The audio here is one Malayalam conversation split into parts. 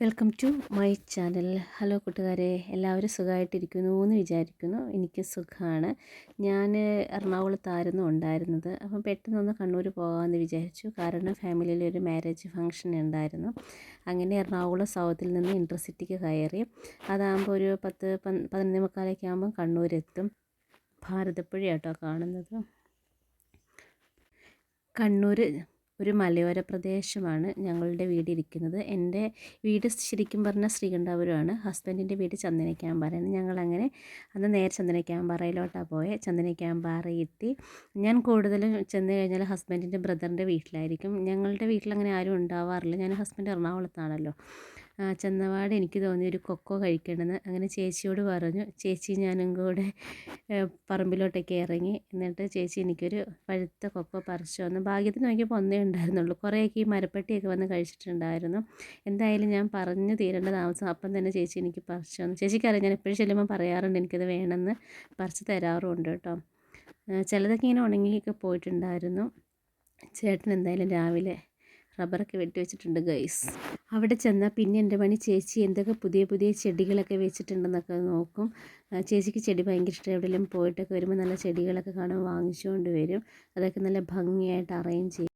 Welcome to my channel. Hello കൂട്ടുകാരെ, എല്ലാവരും സുഖമായിട്ടിരിക്കുന്നു എന്ന് വിചാരിക്കുന്നു. എനിക്ക് സുഖമാണ്. ഞാൻ എറണാകുളത്തായിരുന്നു ഉണ്ടായിരുന്നത്. അപ്പം പെട്ടെന്നൊന്ന് കണ്ണൂർ പോകാമെന്ന് വിചാരിച്ചു. കാരണം ഫാമിലിയിൽ ഒരു മാരേജ് ഫംഗ്ഷൻ ഉണ്ടായിരുന്നു. അങ്ങനെ എറണാകുളം സൗത്തിൽ നിന്ന് ഇൻ്റർസിറ്റിക്ക് കയറി. അതാകുമ്പോൾ ഒരു 11:45 ആകുമ്പം കണ്ണൂരെത്തും. ഭാരതപ്പുഴയാട്ടോ കാണുന്നത്. കണ്ണൂർ ഒരു മലയോര പ്രദേശമാണ് ഞങ്ങളുടെ വീട് ഇരിക്കുന്നത്. എൻ്റെ വീട് ശരിക്കും പറഞ്ഞാൽ ശ്രീകണ്ഠാപുരമാണ്. ഹസ്ബൻഡിൻ്റെ വീട് ചന്ദനക്കാമ്പാറയാണ്. ഞങ്ങളങ്ങനെ അന്ന് നേരെ ചന്ദനക്കാമ്പാറയിലോട്ടാണ് പോയത്. ചന്ദനക്കാമ്പാറ എത്തി. ഞാൻ കൂടുതലും ചെന്ന് കഴിഞ്ഞാൽ ഹസ്ബൻഡിൻ്റെ ബ്രദറിൻ്റെ വീട്ടിലായിരിക്കും. ഞങ്ങളുടെ വീട്ടിലങ്ങനെ ആരും ഉണ്ടാവാറില്ല. ഞാൻ ഹസ്ബൻഡ് എറണാകുളത്താണല്ലോ. ചെന്നപാട് എനിക്ക് തോന്നി ഒരു കൊക്കോ കഴിക്കണമെന്ന്. അങ്ങനെ ചേച്ചിയോട് പറഞ്ഞു. ചേച്ചി ഞാനും കൂടെ പറമ്പിലോട്ടൊക്കെ ഇറങ്ങി. എന്നിട്ട് ചേച്ചി എനിക്കൊരു പഴുത്ത കൊക്കോ പറിച്ചു തന്നു. ഭാഗ്യത്തിന് നോക്കിയപ്പോൾ ഒന്നേ ഉണ്ടായിരുന്നുള്ളൂ. കുറേയൊക്കെ ഈ മരപ്പെട്ടിയൊക്കെ വന്ന് കഴിച്ചിട്ടുണ്ടായിരുന്നു. എന്തായാലും ഞാൻ പറഞ്ഞു തീരേണ്ട താമസം അപ്പം തന്നെ ചേച്ചി എനിക്ക് പറിച്ചു തന്നു. ചേച്ചിക്കറിയാം, ഞാൻ എപ്പോഴും ചെല്ലുമ്പോൾ പറയാറുണ്ട് എനിക്കത് വേണമെന്ന്. പറിച്ച് തരാറുമുണ്ട് കേട്ടോ. ചിലതൊക്കെ ഇങ്ങനെ ഉണങ്ങിയൊക്കെ പോയിട്ടുണ്ടായിരുന്നു. ചേട്ടൻ എന്തായാലും രാവിലെ റബ്ബറൊക്കെ വെട്ടി വെച്ചിട്ടുണ്ട് ഗൈസ്. അവിടെ ചെന്നാൽ പിന്നെ എൻ്റെ പണി ചേച്ചി എന്തൊക്കെ പുതിയ പുതിയ ചെടികളൊക്കെ വെച്ചിട്ടുണ്ടെന്നൊക്കെ നോക്കും. ചേച്ചിക്ക് ചെടി ഭയങ്കര ഇഷ്ടം. എവിടെയെങ്കിലും പോയിട്ടൊക്കെ വരുമ്പോൾ നല്ല ചെടികളൊക്കെ കാണുമ്പോൾ വാങ്ങിച്ചുകൊണ്ട് വരും. അതൊക്കെ നല്ല ഭംഗിയായിട്ട് അറേഞ്ച് ചെയ്യും.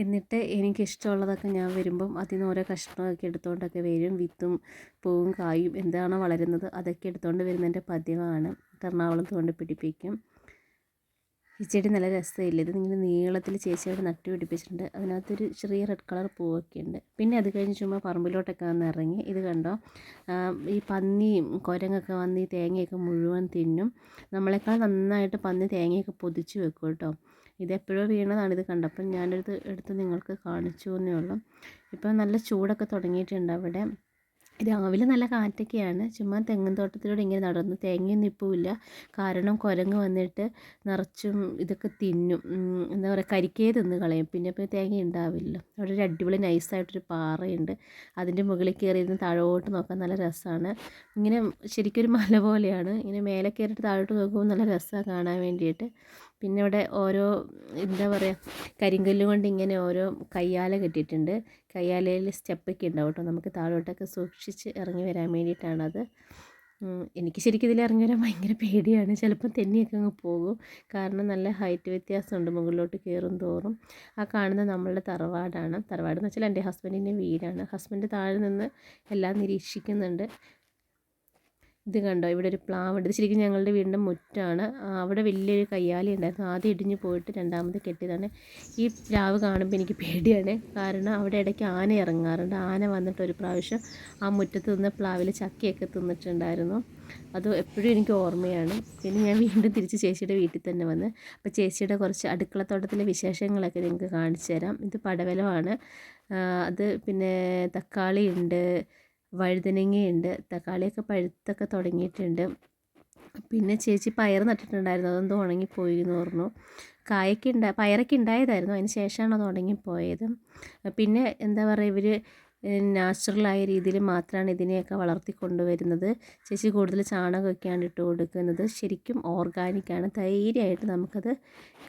എന്നിട്ട് എനിക്കിഷ്ടമുള്ളതൊക്കെ ഞാൻ വരുമ്പം അതിൽ നിന്ന് ഓരോ കഷ്ണമൊക്കെ എടുത്തുകൊണ്ടൊക്കെ വരും. വിത്തും പൂവും കായും എന്താണോ വളരുന്നത് അതൊക്കെ എടുത്തുകൊണ്ട് വരുന്നതിൻ്റെ പതിവാണ്. എറണാകുളത്ത് കൊണ്ട് പിടിപ്പിക്കും. ഈ ചെടി നല്ല രസമില്ല. ഇത് ഇങ്ങനെ നീളത്തിൽ ചേച്ചി അവിടെ നട്ടു പിടിപ്പിച്ചിട്ടുണ്ട്. അതിനകത്തൊരു ചെറിയ റെഡ് കളർ പൂവൊക്കെ ഉണ്ട്. പിന്നെ അത് കഴിഞ്ഞ് ചുമ്മാ പറമ്പിലോട്ടൊക്കെ വന്ന് ഇറങ്ങി. ഇത് കണ്ടോ, ഈ പന്നിയും കുരങ്ങൊക്കെ വന്ന് ഈ തേങ്ങയൊക്കെ മുഴുവൻ തിന്നും. നമ്മളെക്കാൾ നന്നായിട്ട് പന്നി തേങ്ങയൊക്കെ പൊതിച്ച് വെക്കും കേട്ടോ. ഇതെപ്പോഴോ വീണതാണ്. ഇത് കണ്ടപ്പം ഞാനത് എടുത്ത് നിങ്ങൾക്ക് കാണിച്ചു എന്നേ ഉള്ളൂ. ഇപ്പം നല്ല ചൂടൊക്കെ തുടങ്ങിയിട്ടുണ്ട് അവിടെ. രാവിലെ നല്ല കാറ്റൊക്കെയാണ്. ചുമ്മാ തെങ്ങിൻ തോട്ടത്തിലൂടെ ഇങ്ങനെ നടന്നു. തേങ്ങയൊന്നും ഇപ്പോൾ ഇല്ല. കാരണം കുരങ്ങ് വന്നിട്ട് നിറച്ചും ഇതൊക്കെ തിന്നും. എന്താ പറയുക, കരിക്കേ തിന്ന് കളയും. പിന്നെ ഇപ്പോൾ തേങ്ങ ഉണ്ടാവില്ല. അവിടെ ഒരു അടിപൊളി നൈസായിട്ടൊരു പാറയുണ്ട്. അതിൻ്റെ മുകളിൽ കയറിയിരുന്ന് താഴോട്ട് നോക്കാൻ നല്ല രസമാണ്. ഇങ്ങനെ ശരിക്കൊരു മല പോലെയാണ്. ഇങ്ങനെ മേലെ കയറിയിട്ട് താഴോട്ട് നോക്കുമ്പോൾ നല്ല രസമാണ് കാണാൻ വേണ്ടിയിട്ട്. പിന്നെ ഇവിടെ ഓരോ എന്താ പറയുക, കരിങ്കല്ല് കൊണ്ട് ഇങ്ങനെ ഓരോ കയ്യാല കെട്ടിയിട്ടുണ്ട്. കയ്യാലയിൽ സ്റ്റെപ്പൊക്കെ ഉണ്ടാവും കേട്ടോ. നമുക്ക് താഴോട്ടൊക്കെ സൂക്ഷിച്ച് ഇറങ്ങി വരാൻ വേണ്ടിയിട്ടാണത്. എനിക്ക് ശരിക്കും ഇതിൽ ഇറങ്ങി വരാൻ ഭയങ്കര പേടിയാണ്. ചിലപ്പോൾ തെന്നിയൊക്കെ അങ്ങ് പോകും. കാരണം നല്ല ഹൈറ്റ് വ്യത്യാസമുണ്ട് മുകളിലോട്ട് കയറും തോറും. ആ കാണുന്നത് നമ്മളുടെ തറവാടാണ്. തറവാടെന്ന് വെച്ചാൽ എൻ്റെ ഹസ്ബൻഡിൻ്റെ വീടാണ്. ഹസ്ബൻഡ് താഴെ നിന്ന് എല്ലാം നിരീക്ഷിക്കുന്നുണ്ട്. ഇത് കണ്ടോ, ഇവിടെ ഒരു പ്ലാവുണ്ട്. ഇത് ശരിക്കും ഞങ്ങളുടെ വീടിൻ്റെ മുറ്റാണ്. അവിടെ വലിയൊരു കയ്യാലി ഉണ്ടായിരുന്നു. ആദ്യം ഇടിഞ്ഞ് പോയിട്ട് രണ്ടാമത് കെട്ടിയതാണ്. ഈ പ്ലാവ് കാണുമ്പോൾ എനിക്ക് പേടിയാണ്. കാരണം അവിടെ ഇടയ്ക്ക് ആന ഇറങ്ങാറുണ്ട്. ആന വന്നിട്ട് ഒരു പ്രാവശ്യം ആ മുറ്റത്ത് നിന്ന് പ്ലാവിൽ ചക്കയൊക്കെ തിന്നിട്ടുണ്ടായിരുന്നു. അത് എപ്പോഴും എനിക്ക് ഓർമ്മയാണ്. പിന്നെ ഞാൻ വീണ്ടും തിരിച്ച് ചേച്ചിയുടെ വീട്ടിൽ തന്നെ വന്ന്. അപ്പോൾ ചേച്ചിയുടെ കുറച്ച് അടുക്കളത്തോട്ടത്തിലെ വിശേഷങ്ങളൊക്കെ നിങ്ങൾക്ക് കാണിച്ചു തരാം. ഇത് പടവലമാണ്. അത് പിന്നെ തക്കാളി ഉണ്ട്, വഴുതനങ്ങയുണ്ട്. തക്കാളിയൊക്കെ പഴുത്തൊക്കെ തുടങ്ങിയിട്ടുണ്ട്. പിന്നെ ചേച്ചി പയർ നട്ടിട്ടുണ്ടായിരുന്നു. അതെന്തോ ഉണങ്ങിപ്പോയി എന്ന് പറഞ്ഞു. പയറൊക്കെ ഉണ്ടായതായിരുന്നു. അതിന് ശേഷമാണ് അത് ഉണങ്ങിപ്പോയത്. പിന്നെ എന്താ പറയുക, ഇവർ നാച്ചുറലായ രീതിയിൽ മാത്രമാണ് ഇതിനെയൊക്കെ വളർത്തിക്കൊണ്ടുവരുന്നത്. ചേച്ചി കൂടുതൽ ചാണകമൊക്കെയാണ് ഇട്ട് കൊടുക്കുന്നത്. ശരിക്കും ഓർഗാനിക്കാണ്. ധൈര്യമായിട്ട് നമുക്കത്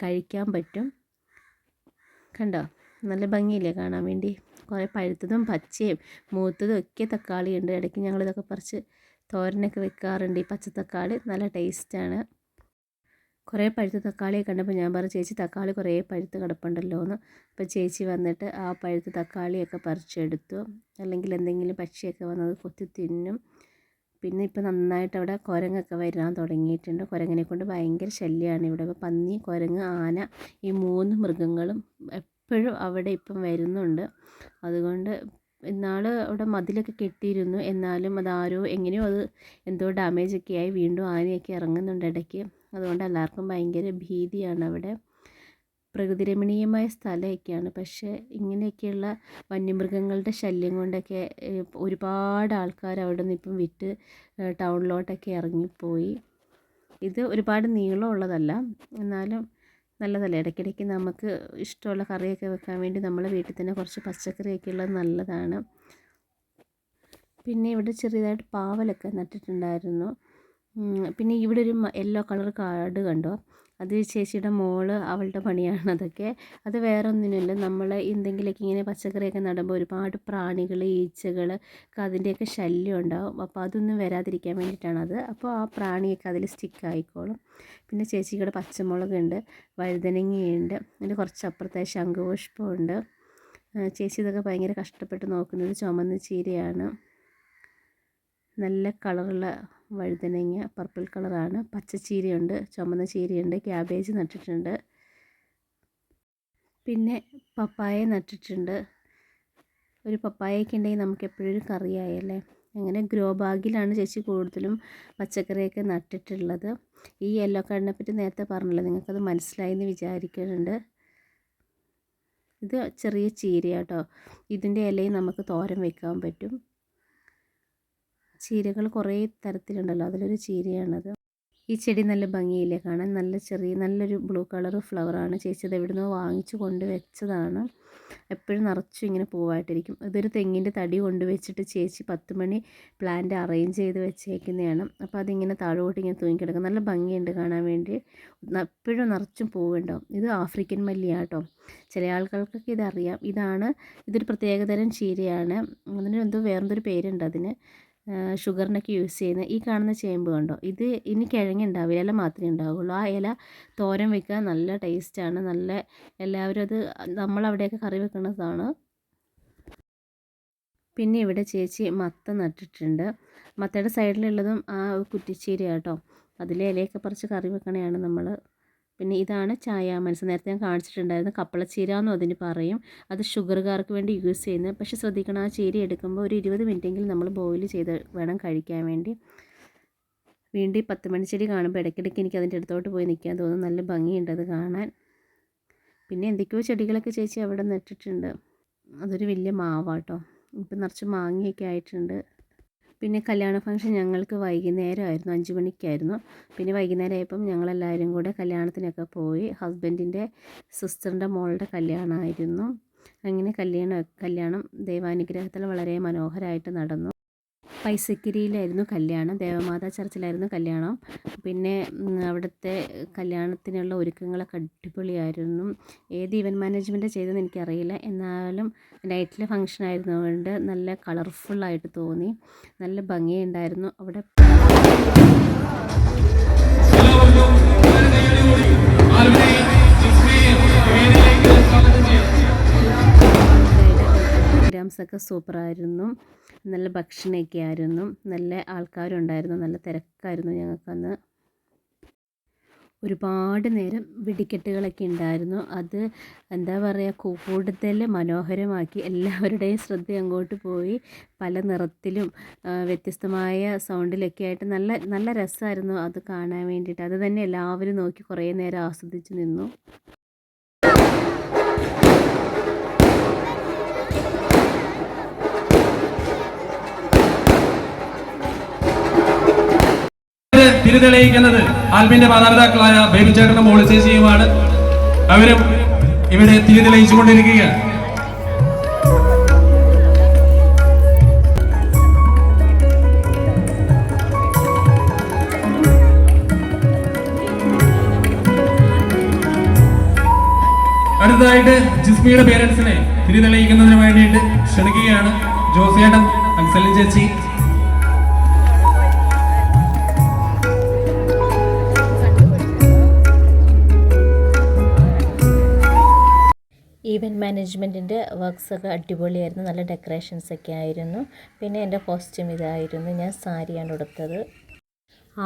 കഴിക്കാൻ പറ്റും. കണ്ടോ, നല്ല ഭംഗിയില്ലേ കാണാൻ വേണ്ടി. കുറേ പഴുത്തതും പച്ചയും മൂത്തതും ഒക്കെ തക്കാളിയുണ്ട്. ഇടയ്ക്ക് ഞങ്ങളിതൊക്കെ പറിച്ച് തോരനൊക്കെ വെക്കാറുണ്ട്. ഈ പച്ചത്തക്കാളി നല്ല ടേസ്റ്റാണ്. കുറേ പഴുത്ത തക്കാളിയൊക്കെ കണ്ടപ്പോൾ ഞാൻ പറഞ്ഞു, ചേച്ചി തക്കാളി കുറേ പഴുത്ത് കിടപ്പുണ്ടല്ലോ എന്ന്. അപ്പോൾ ചേച്ചി വന്നിട്ട് ആ പഴുത്ത തക്കാളിയൊക്കെ പറിച്ചെടുത്തു. അല്ലെങ്കിൽ എന്തെങ്കിലും പക്ഷിയൊക്കെ വന്നത് കൊത്തി തിന്നും. പിന്നെ ഇപ്പോൾ നന്നായിട്ട് അവിടെ കുരങ്ങൊക്കെ വരാൻ തുടങ്ങിയിട്ടുണ്ട്. കുരങ്ങിനെ കൊണ്ട് ഭയങ്കര ശല്യമാണ് ഇവിടെ. ഇപ്പോൾ പന്നി, കുരങ്ങ്, ആന, ഈ 3 മൃഗങ്ങളും എപ്പോഴും അവിടെ ഇപ്പം വരുന്നുണ്ട്. അതുകൊണ്ട് ഇന്നാൾ അവിടെ മതിലൊക്കെ കെട്ടിയിരുന്നു. എന്നാലും അതാരോ എങ്ങനെയോ അത് എന്തോ ഡാമേജൊക്കെ ആയി. വീണ്ടും ആനയൊക്കെ ഇറങ്ങുന്നുണ്ട് ഇടയ്ക്ക്. അതുകൊണ്ട് എല്ലാവർക്കും ഭയങ്കര ഭീതിയാണ് അവിടെ. പ്രകൃതിരമണീയമായ സ്ഥലമൊക്കെയാണ്. പക്ഷേ ഇങ്ങനെയൊക്കെയുള്ള വന്യമൃഗങ്ങളുടെ ശല്യം കൊണ്ടൊക്കെ ഒരുപാട് ആൾക്കാർ അവിടെ നിന്ന് ഇപ്പം വിറ്റ് ടൗണിലോട്ടൊക്കെ ഇറങ്ങിപ്പോയി. ഇത് ഒരുപാട് നീളമുള്ളതല്ല, എന്നാലും നല്ലതല്ല. ഇടയ്ക്കിടയ്ക്ക് നമുക്ക് ഇഷ്ടമുള്ള കറിയൊക്കെ വെക്കാൻ വേണ്ടി നമ്മളെ വീട്ടിൽ തന്നെ കുറച്ച് പച്ചക്കറിയൊക്കെ ഉള്ളത് നല്ലതാണ്. പിന്നെ ഇവിടെ ചെറിയതായിട്ട് പാവലൊക്കെ നട്ടിട്ടുണ്ടായിരുന്നു. പിന്നെ ഇവിടെ ഒരു യെല്ലോ കളർ കാട് കണ്ടോ, അത് ചേച്ചിയുടെ മോള് അവളുടെ പണിയാണ് അതൊക്കെ. അത് വേറെ ഒന്നിനുമില്ല, നമ്മൾ എന്തെങ്കിലുമൊക്കെ ഇങ്ങനെ പച്ചക്കറിയൊക്കെ നടുമ്പോൾ ഒരുപാട് പ്രാണികൾ, ഈച്ചകൾ അതിൻ്റെയൊക്കെ ശല്യം ഉണ്ടാവും. അപ്പോൾ അതൊന്നും വരാതിരിക്കാൻ വേണ്ടിയിട്ടാണത്. അപ്പോൾ ആ പ്രാണിയൊക്കെ അതിൽ സ്റ്റിക്കായിക്കോളും. പിന്നെ ചേച്ചിയുടെ പച്ചമുളകുണ്ട്, വഴുതനങ്ങയുണ്ട്, അതിൻ്റെ കുറച്ചപ്പുറത്തായി ശംഖുപുഷ്പമുണ്ട്. ചേച്ചി ഇതൊക്കെ ഭയങ്കര കഷ്ടപ്പെട്ട് നോക്കുന്നത്. ചുമന്ന ചീരയാണ്, നല്ല കളറുള്ള വഴുതനങ്ങ, പർപ്പിൾ കളറാണ്. പച്ചച്ചീരയുണ്ട്, ചുമന്ന ചീരയുണ്ട്, ക്യാബേജ് നട്ടിട്ടുണ്ട്, പിന്നെ പപ്പായ നട്ടിട്ടുണ്ട്. ഒരു പപ്പായയൊക്കെ ഉണ്ടെങ്കിൽ നമുക്ക് എപ്പോഴും ഒരു കറിയായല്ലേ. അങ്ങനെ ഗ്രോ ബാഗിലാണ് ചേച്ചി കൂടുതലും പച്ചക്കറിയൊക്കെ നട്ടിട്ടുള്ളത്. ഈ യെല്ലോ കാർഡിനെ പറ്റി നേരത്തെ പറഞ്ഞല്ലോ, നിങ്ങൾക്കത് മനസ്സിലായി എന്ന് വിചാരിക്കുന്നുണ്ട്. ഇത് ചെറിയ ചീരയാട്ടോ. ഇതിൻ്റെ ഇലയും നമുക്ക് തോരൻ വെക്കാൻ പറ്റും. ചീരകൾ കുറേ തരത്തിലുണ്ടല്ലോ, അതിലൊരു ചീരയാണത്. ഈ ചെടി നല്ല ഭംഗിയില്ലേ കാണാൻ, നല്ലൊരു ബ്ലൂ കളർ ഫ്ലവറാണ്. ചേച്ചി ഇത് എവിടുന്നോ വാങ്ങിച്ചു കൊണ്ട് വെച്ചതാണ്. എപ്പോഴും നിറച്ചും ഇങ്ങനെ പൂവായിട്ടിരിക്കും. ഇതൊരു തെങ്ങിൻ്റെ തടി കൊണ്ട് വെച്ചിട്ട് ചേച്ചി 10 മണി പ്ലാന്റ് അറേഞ്ച് ചെയ്ത് വെച്ചേക്കുന്നതാണ്. അപ്പോൾ അതിങ്ങനെ താഴോട്ട് ഇങ്ങനെ തൂങ്ങിക്കിടക്കും. നല്ല ഭംഗിയുണ്ട് കാണാൻ വേണ്ടി. എപ്പോഴും നിറച്ചും പൂവുണ്ടാവും. ഇത് ആഫ്രിക്കൻ മല്ലിയാട്ടോ. ചില ആൾക്കാർക്കൊക്കെ ഇതറിയാം. ഇതൊരു പ്രത്യേകതരം ചീരയാണ്. അതിന് വേറെന്തൊരു പേരുണ്ട് അതിന്. ഷുഗറിനൊക്കെ യൂസ് ചെയ്യുന്ന ഈ കാണുന്ന ചേമ്പ് കണ്ടോ, ഇത് ഇനി കിഴങ്ങുണ്ടാവില്ല, ഇല മാത്രമേ ഉണ്ടാവുള്ളൂ. ആ ഇല തോരൻ വെക്കുക, നല്ല ടേസ്റ്റാണ്. എല്ലാവരും അത് നമ്മളവിടെയൊക്കെ കറി വെക്കുന്നതാണ്. പിന്നെ ഇവിടെ ചേച്ചി മത്ത നട്ടിട്ടുണ്ട്. മത്തയുടെ സൈഡിലുള്ളതും ആ കുറ്റിച്ചീര കേട്ടോ. അതിലെ ഇലയൊക്കെ പറിച്ച് കറി വെക്കണതാണ് നമ്മൾ. പിന്നെ ഇതാണ് ചായാമനസ്, നേരത്തെ ഞാൻ കാണിച്ചിട്ടുണ്ടായിരുന്നു. കപ്പളച്ചീര എന്നും അതിന് പറയും. അത് ഷുഗറുകാർക്ക് വേണ്ടി യൂസ് ചെയ്യുന്നത്. പക്ഷേ ശ്രദ്ധിക്കണം, ആ ചീര എടുക്കുമ്പോൾ ഒരു 20 മിനിറ്റെങ്കിലും നമ്മൾ ബോയിൽ ചെയ്ത് വേണം കഴിക്കാൻ വേണ്ടി. വീണ്ടും ഈ 10 മണി ചെടി കാണുമ്പോൾ ഇടയ്ക്കിടയ്ക്ക് എനിക്ക് അതിൻ്റെ അടുത്തോട്ട് പോയി നിൽക്കാൻ തോന്നും. നല്ല ഭംഗിയുണ്ട് അത് കാണാൻ. പിന്നെ എന്തൊക്കെയോ ചെടികളൊക്കെ ചേച്ചി അവിടെ നട്ടിട്ടുണ്ട്. അതൊരു വലിയ മാവാട്ടോ. ഇപ്പം നിറച്ച് മാങ്ങയൊക്കെ ആയിട്ടുണ്ട്. പിന്നെ കല്യാണ ഫംഗ്ഷൻ ഞങ്ങൾക്ക് വൈകുന്നേരമായിരുന്നു, 5 മണിക്കായിരുന്നു. പിന്നെ വൈകുന്നേരം ആയപ്പം ഞങ്ങളെല്ലാവരും കൂടെ കല്യാണത്തിനൊക്കെ പോയി. ഹസ്ബൻഡിൻ്റെ സിസ്റ്ററിൻ്റെ മോളുടെ കല്യാണമായിരുന്നു. അങ്ങനെ കല്യാണം ദൈവാനുഗ്രഹത്തിൽ വളരെ മനോഹരമായിട്ട് നടന്നു. പൈസക്കിരിയിലായിരുന്നു കല്യാണം, ദേവമാതാ ചർച്ചിലായിരുന്നു കല്യാണം. പിന്നെ അവിടുത്തെ കല്യാണത്തിനുള്ള ഒരുക്കങ്ങളൊക്കെ അടിപൊളിയായിരുന്നു. ഏത് ഇവൻറ്റ് മാനേജ്മെൻറ്റ് ചെയ്തതെന്ന് എനിക്കറിയില്ല, എന്നാലും നൈറ്റിലെ ഫംഗ്ഷൻ ആയിരുന്നതുകൊണ്ട് നല്ല കളർഫുള്ളായിട്ട് തോന്നി. നല്ല ഭംഗിയുണ്ടായിരുന്നു അവിടെ. പ്രോഗ്രാംസൊക്കെ സൂപ്പറായിരുന്നു. നല്ല ഭക്ഷണമൊക്കെ ആയിരുന്നു. നല്ല ആൾക്കാരുണ്ടായിരുന്നു. നല്ല തിരക്കായിരുന്നു ഞങ്ങൾക്കന്ന്. ഒരുപാട് നേരം വെടിക്കെട്ടുകളൊക്കെ ഉണ്ടായിരുന്നു. അത് എന്താ പറയുക, കൂടുതൽ മനോഹരമാക്കി. എല്ലാവരുടെയും ശ്രദ്ധ അങ്ങോട്ട് പോയി. പല നിറത്തിലും വ്യത്യസ്തമായ സൗണ്ടിലൊക്കെ ആയിട്ട് നല്ല രസമായിരുന്നു അത് കാണാൻ വേണ്ടിയിട്ട്. അത് തന്നെ എല്ലാവരും നോക്കി കുറേ നേരം ആസ്വദിച്ച് നിന്നു. തിരിതെളിയിക്കുന്നത് ആൽബിന്റെ മാതാപിതാക്കളായ ബേബി ചേട്ടനും മോളി ചേച്ചിയുമാണ്. അവരും ഇവിടെ തിരിതെളിയിച്ചുകൊണ്ടിരിക്കുകയാണ്. അടുത്തതായിട്ട് ജിസ്മിയുടെ പേരൻസിനെ തിരിതെളിയിക്കുന്നതിന് വേണ്ടിയിട്ട് ക്ഷണിക്കുകയാണ്. ജോസേട്ടൻ, അൻസലിൻ ചേച്ചി. ഈവൻറ്റ് മാനേജ്മെൻറ്റിൻ്റെ വർക്ക്സൊക്കെ അടിപൊളിയായിരുന്നു. നല്ല ഡെക്കറേഷൻസൊക്കെ ആയിരുന്നു. പിന്നെ എൻ്റെ കോസ്റ്റ്യൂം ഇതായിരുന്നു. ഞാൻ സാരിയാണ് ഉടുത്തത്.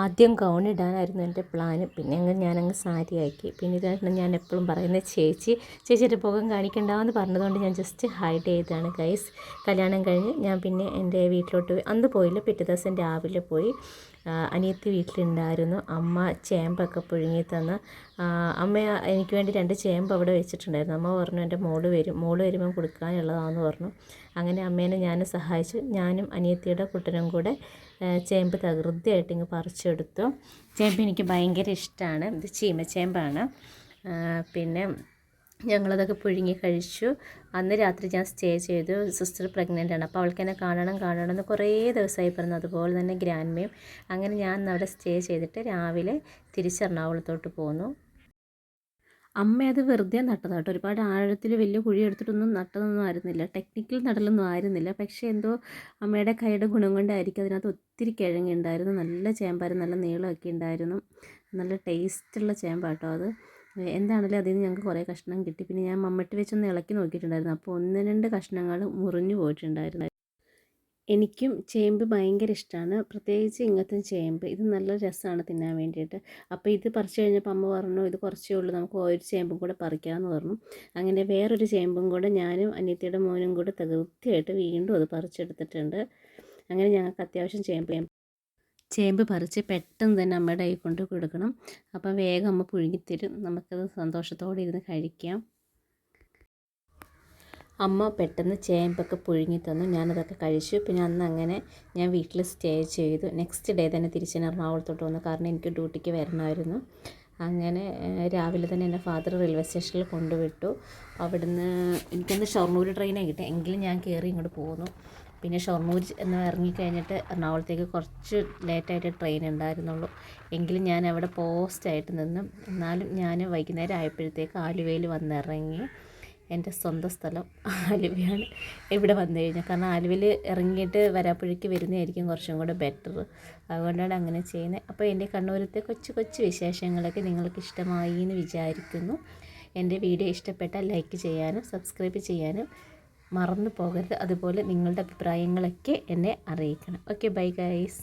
ആദ്യം ഗൗൺ ഇടാനായിരുന്നു എൻ്റെ പ്ലാന്. പിന്നെ ഞാനങ്ങ് സാരി ആക്കി. പിന്നെ ഇതാണ് ഞാൻ എപ്പോഴും പറയുന്നത്, ചേച്ചിയുടെ മുഖം കാണിക്കണ്ടെന്ന് പറഞ്ഞതുകൊണ്ട് ഞാൻ ജസ്റ്റ് ഹൈഡ് ചെയ്തതാണ് ഗൈസ്. കല്യാണം കഴിഞ്ഞ് ഞാൻ പിന്നെ എൻ്റെ വീട്ടിലോട്ട് പോയി. അന്ന് പോയില്ല, പിറ്റേ ദിവസം രാവിലെ പോയി. അനിയത്തി വീട്ടിലുണ്ടായിരുന്നു. അമ്മ ചേമ്പൊക്കെ പുഴുങ്ങി തന്ന്. അമ്മ എനിക്ക് വേണ്ടി 2 ചേമ്പ് അവിടെ വെച്ചിട്ടുണ്ടായിരുന്നു. അമ്മ പറഞ്ഞു എൻ്റെ മോള് വരുമ്പം കൊടുക്കാനുള്ളതാണെന്ന് പറഞ്ഞു. അങ്ങനെ അമ്മേനെ ഞാൻ സഹായിച്ചു. ഞാനും അനിയത്തിയുടെ കുട്ടനും കൂടെ ചേമ്പ് തകൃതിയായിട്ട് ഇങ്ങ് പറിച്ചെടുത്തു. ചേമ്പ് എനിക്ക് ഭയങ്കര ഇഷ്ടമാണ്. ഇത് ചീമച്ചേമ്പാണ്. പിന്നെ ഞങ്ങളതൊക്കെ പുഴുങ്ങി കഴിച്ചു. അന്ന് രാത്രി ഞാൻ സ്റ്റേ ചെയ്തു. സിസ്റ്റർ പ്രഗ്നൻ്റാണ്. അപ്പോൾ അവൾക്ക് എന്നെ കാണണം എന്ന് കുറേ ദിവസമായി പറഞ്ഞു. അതുപോലെ തന്നെ ഗ്രാൻഡ്മയും. അങ്ങനെ ഞാൻ അവിടെ സ്റ്റേ ചെയ്തിട്ട് രാവിലെ തിരിച്ച് എറണാകുളത്തോട്ട് പോന്നു. അമ്മ അത് വെറുതെ നട്ടതാട്ടോ. ഒരുപാട് ആഴത്തിൽ വലിയ കുഴി എടുത്തിട്ടൊന്നും നട്ടതൊന്നും ആയിരുന്നില്ല. ടെക്നിക്കൽ നടലൊന്നും ആയിരുന്നില്ല. പക്ഷേ എന്തോ അമ്മയുടെ കൈയുടെ ഗുണം കൊണ്ടായിരിക്കും അതിനകത്ത് ഒത്തിരി കിഴങ്ങുണ്ടായിരുന്നു. നല്ല ചേമ്പായിരുന്നു, നല്ല നീളമൊക്കെ ഉണ്ടായിരുന്നു. നല്ല ടേസ്റ്റുള്ള ചേമ്പാട്ടോ അത്. എന്താണെങ്കിലും അതിൽ നിന്ന് ഞങ്ങൾക്ക് കുറേ കഷ്ണം കിട്ടി. പിന്നെ ഞാൻ മമ്മട്ടി വെച്ചൊന്ന് ഇളക്കി നോക്കിയിട്ടുണ്ടായിരുന്നു. അപ്പോൾ 1-2 കഷ്ണങ്ങൾ മുറിഞ്ഞു പോയിട്ടുണ്ടായിരുന്നു. എനിക്കും ചേമ്പ് ഭയങ്കര ഇഷ്ടമാണ്, പ്രത്യേകിച്ച് ഇങ്ങനത്തെ ചേമ്പ്. ഇത് നല്ല രസമാണ് തിന്നാൻ വേണ്ടിയിട്ട്. അപ്പോൾ ഇത് പറിച്ച് കഴിഞ്ഞപ്പോൾ അമ്മ പറഞ്ഞു ഇത് കുറച്ചേ ഉള്ളൂ, നമുക്ക് ഒരു ചേമ്പും കൂടെ പറിക്കാമെന്ന് പറഞ്ഞു. അങ്ങനെ വേറൊരു ചേമ്പും കൂടെ ഞാനും അനിയത്തിയുടെ മോനും കൂടെ വൃത്തിയായിട്ട് വീണ്ടും അത് പറിച്ചെടുത്തിട്ടുണ്ട്. അങ്ങനെ ഞങ്ങൾക്ക് അത്യാവശ്യം ചേമ്പ് പറിച്ച് പെട്ടെന്ന് തന്നെ അമ്മയുടെ കൈ കൊണ്ട് കൊടുക്കണം. അപ്പം വേഗം അമ്മ പുഴുങ്ങിത്തരും, നമുക്കത് സന്തോഷത്തോടെ ഇരുന്ന് കഴിക്കാം. അമ്മ പെട്ടെന്ന് ചേമ്പൊക്കെ പുഴുങ്ങി തന്നു, ഞാനതൊക്കെ കഴിച്ചു. പിന്നെ അന്ന് അങ്ങനെ ഞാൻ വീട്ടിൽ സ്റ്റേ ചെയ്തു. നെക്സ്റ്റ് ഡേ തന്നെ തിരിച്ച് എറണാകുളത്തോട്ട് വന്നു, കാരണം എനിക്ക് ഡ്യൂട്ടിക്ക് വരണമായിരുന്നു. അങ്ങനെ രാവിലെ തന്നെ എന്നെ ഫാദർ റെയിൽവേ സ്റ്റേഷനിൽ കൊണ്ടുവിട്ടു. അവിടുന്ന് എനിക്കൊന്ന് ഷൊർണൂർ ട്രെയിനാണ് കിട്ടുക, എങ്കിലും ഞാൻ കയറി ഇങ്ങോട്ട് പോന്നു. പിന്നെ ഷൊർണൂർ എന്ന് ഇറങ്ങിക്കഴിഞ്ഞിട്ട് എറണാകുളത്തേക്ക് കുറച്ച് ലേറ്റായിട്ട് ട്രെയിൻ ഉണ്ടായിരുന്നുള്ളൂ. എങ്കിലും ഞാൻ അവിടെ പോസ്റ്റായിട്ട് നിന്നു. എന്നാലും ഞാൻ വൈകുന്നേരം ആയപ്പോഴത്തേക്ക് ആലുവയിൽ വന്നിറങ്ങി. എൻ്റെ സ്വന്തം സ്ഥലം ആലുവയാണ് ഇവിടെ വന്നു കഴിഞ്ഞാൽ. കാരണം ആലുവയിൽ ഇറങ്ങിയിട്ട് വരാപ്പുഴയ്ക്ക് വരുന്നതായിരിക്കും കുറച്ചും കൂടെ ബെറ്റർ. അതുകൊണ്ടാണ് അങ്ങനെ ചെയ്യുന്നത്. അപ്പോൾ എൻ്റെ കണ്ണൂരത്തെ കൊച്ചു കൊച്ചു വിശേഷങ്ങളൊക്കെ നിങ്ങൾക്ക് ഇഷ്ടമായി എന്ന് വിചാരിക്കുന്നു. എൻ്റെ വീഡിയോ ഇഷ്ടപ്പെട്ടാൽ ലൈക്ക് ചെയ്യാനും സബ്സ്ക്രൈബ് ചെയ്യാനും മറന്നു പോകരുത്. അതുപോലെ നിങ്ങളുടെ അഭിപ്രായങ്ങളൊക്കെ എന്നെ അറിയിക്കണം. Okay, bye guys.